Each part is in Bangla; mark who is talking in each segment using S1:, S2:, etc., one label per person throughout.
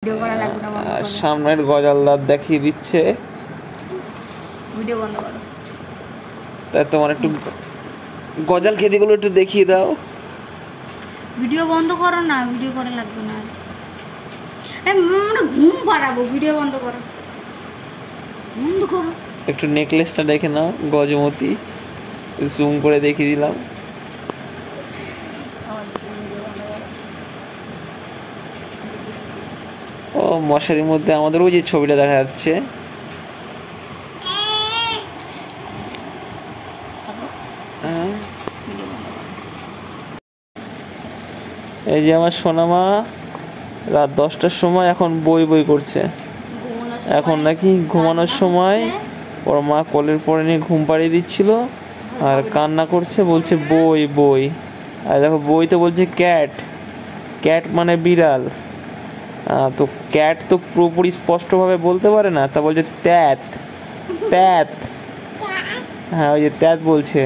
S1: ভিডিও করা লাগবে না,
S2: সামনের গজালদার দেখিয়ে দিচ্ছে।
S1: ভিডিও বন্ধ করো।
S2: তাই তোমার একটু গজাল খেদিগুলো একটু দেখিয়ে দাও।
S1: ভিডিও বন্ধ করো না, ভিডিও করা লাগবে না। আমরা ঘুম পাড়াবো, ভিডিও বন্ধ করো, বন্ধ করো।
S2: একটু নেকলেসটা দেখে নাও, গজমতি জুম করে দেখিয়ে দিলাম। ও মশারির মধ্যে আমাদের ওই যে ছবিটা দেখা যাচ্ছে। এই যে আমার সোনামা রাত 10টার সময় এখন বই বই করছে। এখন নাকি ঘুমানোর সময় ওর মা কোলের পরে নিয়ে ঘুম পাড়িয়ে দিচ্ছিল আর কান্না করছে, বলছে বই বই। আর দেখো বই তো বলছে ক্যাট, ক্যাট মানে বিড়াল। তো ক্যাট তো পুরোপুরি স্পষ্টভাবে বলতে পারে না, তা বলছে ট্যাত ট্যাত। হ্যাঁ ওই যে ট্যাত বলছে।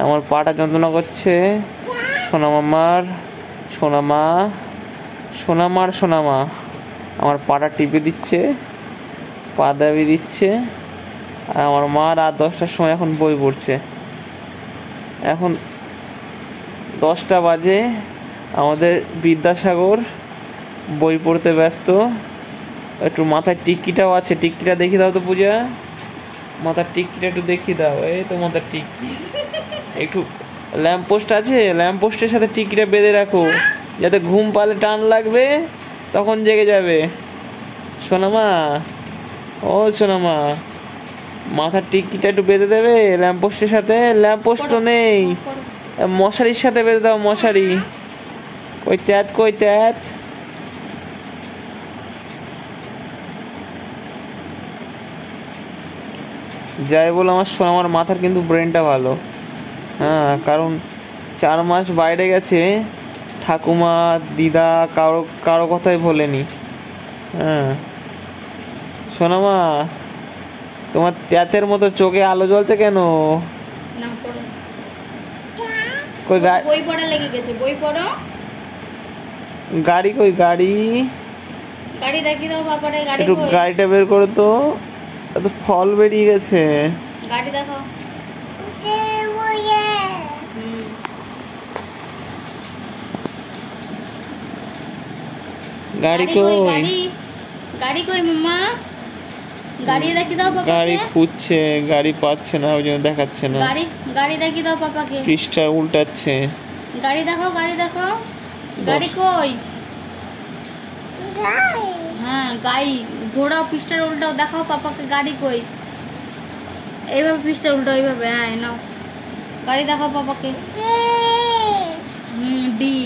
S2: আমার পাটা যন্ত্রণা করছে। সোনামামার সোনামা সোনামার সোনামা আমার পাটা টিপে দিচ্ছে, পা দাবিয়ে দিচ্ছে। আর আমার মা রাত 10টার সময় এখন বই পড়ছে। এখন 10টা বাজে, আমাদের বিদ্যাসাগর বই পড়তে ব্যস্ত। একটু মাথায় টিক্কিটাও আছে, টিক্কিটা দেখিয়ে দাও তো পূজা, মাথার টিক্কিটা একটু দেখিয়ে দাও। এই তো মাথার টিক্কি। একটু ল্যাম্পপোস্ট আছে, ল্যাম্পপোস্টের সাথে টিক্কিটা বেঁধে রাখো, যাতে ঘুম পালে টান লাগবে তখন জেগে যাবে। সোনামা, ও সোনামা, মাথার টিক্কিটা একটু বেঁধে দেবে ল্যাম্পপোস্টের সাথে। ল্যাম্পপোস্ট তো নেই, মশারির সাথে বেঁধে দাও, মশারি। কই ত্যাত, কই ত্যাত। যাই বল আমার সোনামার মাথার কিন্তু ব্রেনটা ভালো। হ্যাঁ, কারণ 4 মাস বাইরে গেছে, ঠাকুমা দিদা কারো কারো কথাই ভোলেনি। হ্যাঁ সোনামা, তোমার ত্যাতের মতো চোখে আলো জ্বলছে কেন? কই
S1: বই পড়া লেগে গেছে, বই পড়ো।
S2: গাড়ি কই, গাড়ি?
S1: গাড়ি দেখিয়ে দাও বাবারে, গাড়ি
S2: একটু
S1: কই?
S2: গাড়িটা বের করো তো, এত ফল বেরিয়ে গেছে।
S1: গাড়ি দেখাও।
S2: গাড়ি কই?
S1: গাড়ি কই মাম্মা? গাড়ি দেখিয়ে দাও পাপাকে।
S2: গাড়ি খুঁজছে, গাড়ি পাচ্ছে না, ওই জন্য দেখাচ্ছে না।
S1: গাড়ি দেখিয়ে দাও পাপাকে।
S2: পৃষ্ঠা উল্টাচ্ছে।
S1: গাড়ি দেখাও, গাড়ি দেখাও। গাড়ি কই? হ্যাঁ গাড়ি ঘোরাও, পৃষ্ঠার উল্টাও, দেখাও পাপাকে গাড়ি কই। এইভাবে পৃষ্ঠার উল্টো, এইভাবে। হ্যাঁ নাও, গাড়ি দেখাও পাপাকে। ডি।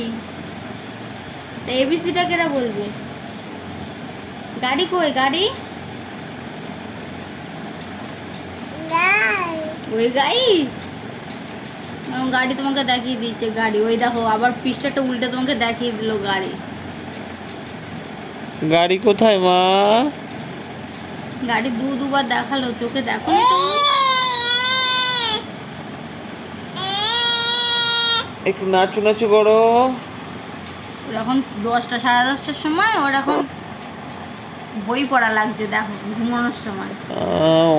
S1: এবিসিটা কেরা বলবে? গাড়ি কই, গাড়ি? ওই গাড়ি, গাড়ি তোমাকে দেখিয়ে দিচ্ছে। গাড়ি ওই দেখো, আবার পৃষ্ঠাটা উল্টে তোমাকে দেখিয়ে দিল গাড়ি।
S2: গাড়ি কোথায় মা?
S1: গাড়ি দুবার দেখালো, চোখে দেখো।
S2: একটু নাচু নাচু করো।
S1: এখন 10টা, 10:30টার সময়, ওর এখন বই পড়া লাগছে, দেখো ঘুমানোর সময়।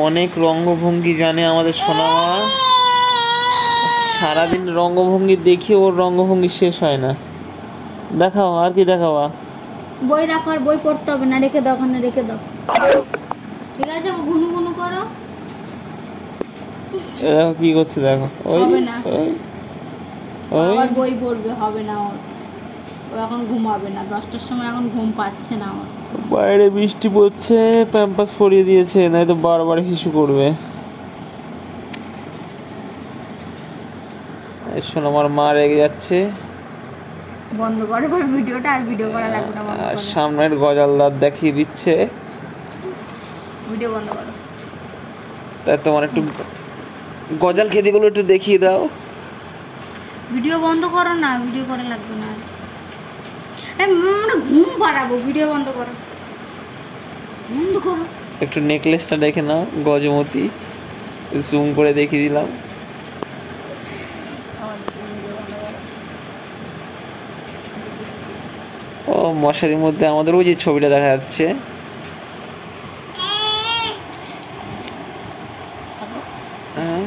S2: অনেক রঙ্গভঙ্গি জানে আমাদের সোনামা। সারাদিন রঙ্গভঙ্গি দেখি, ওর রঙ্গভঙ্গি শেষ হয় না। দেখাও, আর কি দেখাবা?
S1: বই রাখো, আর বই পড়তে হবে না, রেখে দাও, ওখানে রেখে দাও। ঠিক আছে, ঘুনু ঘুনু করো।
S2: দেখো কি করছে, দেখো।
S1: হবে না, আবার বই পড়বে, হবে না ওর। ও এখন ঘুমাবে না, 10টার সময় এখন ঘুম পাচ্ছে না ওর।
S2: বাইরে বৃষ্টি পড়ছে, প্যাম্পাস পরিয়ে দিয়েছে, নয়তো বারবার হিসু করবে। সোনামার মা রেগে যাচ্ছে।
S1: বন্ধ করে পর ভিডিওটা, আর ভিডিও করা লাগবে না।
S2: সামনের গজালদার দেখিয়ে দিচ্ছে।
S1: ভিডিও বন্ধ করো।
S2: তাই তোমার একটু গজাল খেদিগুলো একটু দেখিয়ে দাও।
S1: ভিডিও বন্ধ করো না, ভিডিও করা লাগবে না। আমরা ঘুম পাড়াবো, ভিডিও বন্ধ করো, বন্ধ করো।
S2: একটু নেকলেসটা দেখে নাও, গজমতি জুম করে দেখিয়ে দিলাম। ও মশারির মধ্যে আমাদের ওই যে ছবিটা দেখা যাচ্ছে।
S1: তারপর
S2: হ্যাঁ